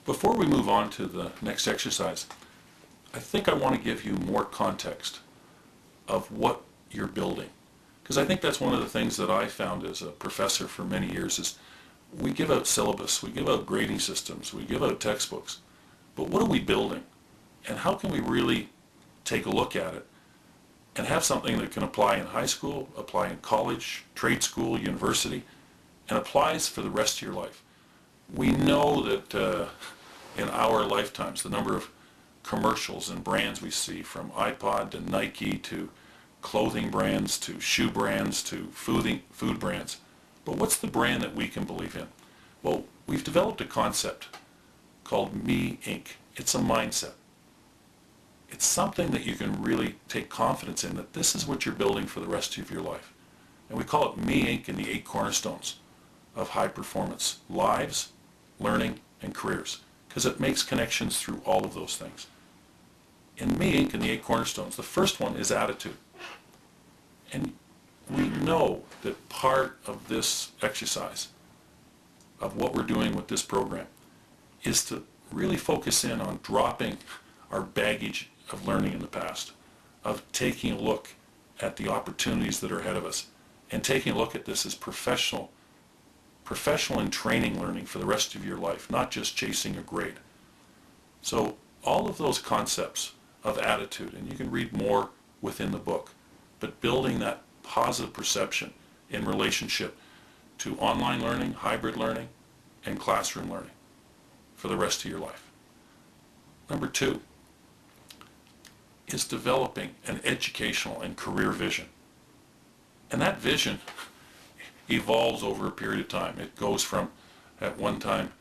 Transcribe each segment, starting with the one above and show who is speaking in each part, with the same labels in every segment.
Speaker 1: Before we move on to the next exercise, I think I want to give you more context of what you're building. Because I think that's one of the things that I found as a professor for many years is we give out syllabus, we give out grading systems, we give out textbooks, but what are we building? And how can we really take a look at it and have something that can apply in high school, apply in college, trade school, university, and applies for the rest of your life? We know that in our lifetimes, the number of commercials and brands we see, from iPod to Nike to clothing brands to shoe brands to food brands. But what's the brand that we can believe in? Well, we've developed a concept called Me Inc. It's a mindset. It's something that you can really take confidence in, that this is what you're building for the rest of your life. And we call it Me Inc. and the 8 cornerstones of high performance lives, learning, and careers, because it makes connections through all of those things. In Me Inc. and the 8 cornerstones, the first one is attitude. And we know that part of this exercise, of what we're doing with this program, is to really focus in on dropping our baggage of learning in the past, of taking a look at the opportunities that are ahead of us, and taking a look at this as professional and training learning for the rest of your life, not just chasing a grade. So all of those concepts of attitude, and you can read more within the book, but building that positive perception in relationship to online learning, hybrid learning, and classroom learning for the rest of your life. Number 2 is developing an educational and career vision. And that vision evolves over a period of time. It goes from, at one time,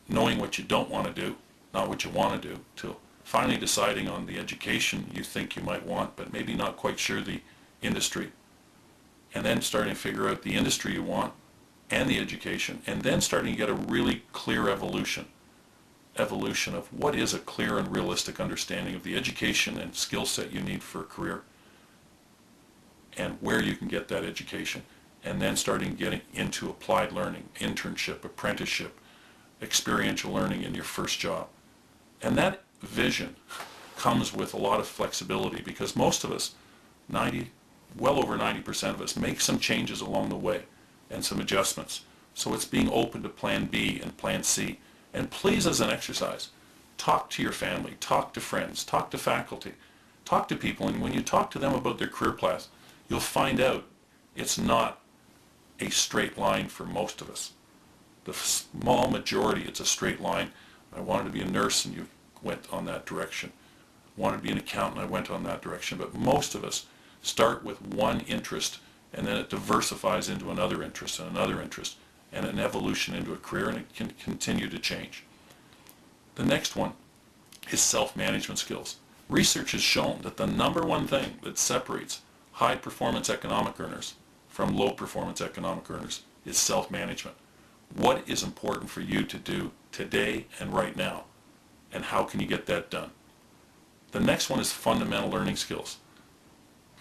Speaker 1: knowing what you don't want to do, not what you want to do, to finally deciding on the education you think you might want, but maybe not quite sure the industry. And then starting to figure out the industry you want and the education, and then starting to get a really clear evolution of what is a clear and realistic understanding of the education and skill set you need for a career, and where you can get that education, and then starting getting into applied learning, internship, apprenticeship, experiential learning in your first job. And that vision comes with a lot of flexibility, because most of us, well over 90% of us, make some changes along the way and some adjustments. So it's being open to plan B and plan C. And please, as an exercise, talk to your family, talk to friends, talk to faculty, talk to people, and when you talk to them about their career paths, you'll find out it's not a straight line for most of us. The small majority, it's a straight line. I wanted to be a nurse, and you went on that direction. I wanted to be an accountant, I went on that direction. But most of us start with one interest, and then it diversifies into another interest and another interest, and an evolution into a career, and it can continue to change. The next one is self-management skills. Research has shown that the number one thing that separates high-performance economic earners from low-performance economic earners is self-management. What is important for you to do today and right now, and how can you get that done? The next one is fundamental learning skills,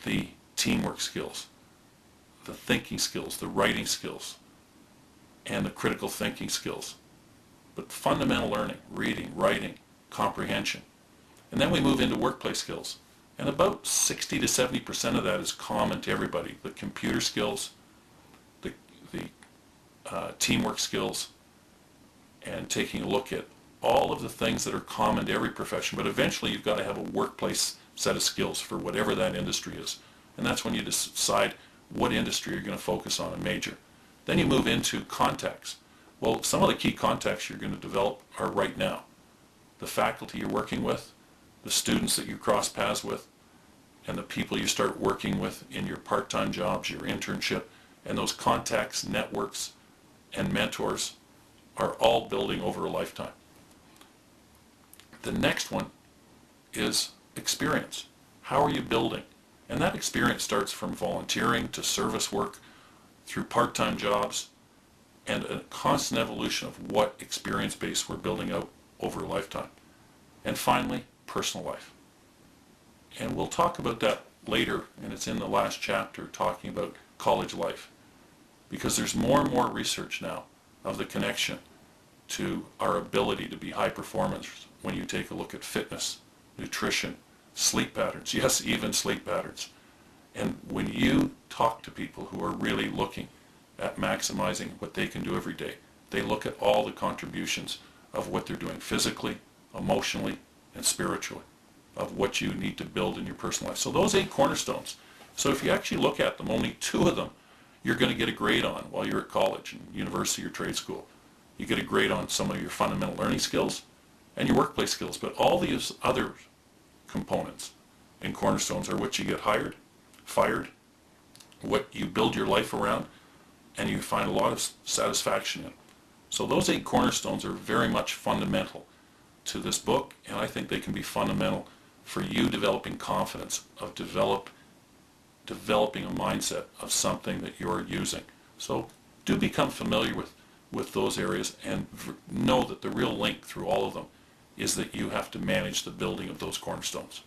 Speaker 1: the teamwork skills, the thinking skills, the writing skills, and the critical thinking skills. But fundamental learning, reading, writing, comprehension. And then we move into workplace skills. And about 60 to 70% of that is common to everybody. The computer skills, the teamwork skills, and taking a look at all of the things that are common to every profession. But eventually you've got to have a workplace set of skills for whatever that industry is. And that's when you decide what industry you're going to focus on and major. Then you move into contacts. Well, some of the key contacts you're going to develop are right now. The faculty you're working with, the students that you cross paths with, and the people you start working with in your part-time jobs, your internship, and those contacts, networks, and mentors are all building over a lifetime. The next one is experience. How are you building? And that experience starts from volunteering to service work, through part-time jobs, and a constant evolution of what experience base we're building out over a lifetime. And finally, personal life. And we'll talk about that later, and it's in the last chapter, talking about college life. Because there's more and more research now of the connection to our ability to be high performers when you take a look at fitness, nutrition, sleep patterns, yes, even sleep patterns. And when you talk to people who are really looking at maximizing what they can do every day, they look at all the contributions of what they're doing physically, emotionally, and spiritually, of what you need to build in your personal life. So those 8 cornerstones, so if you actually look at them, only 2 of them you're going to get a grade on while you're at college and university or trade school. You get a grade on some of your fundamental learning skills and your workplace skills, but all these other components in cornerstones are what you get hired, fired, what you build your life around, and you find a lot of satisfaction in. So those 8 cornerstones are very much fundamental to this book, and I think they can be fundamental for you developing confidence, of developing a mindset of something that you're using. So do become familiar with those areas, and know that the real link through all of them is that you have to manage the building of those cornerstones.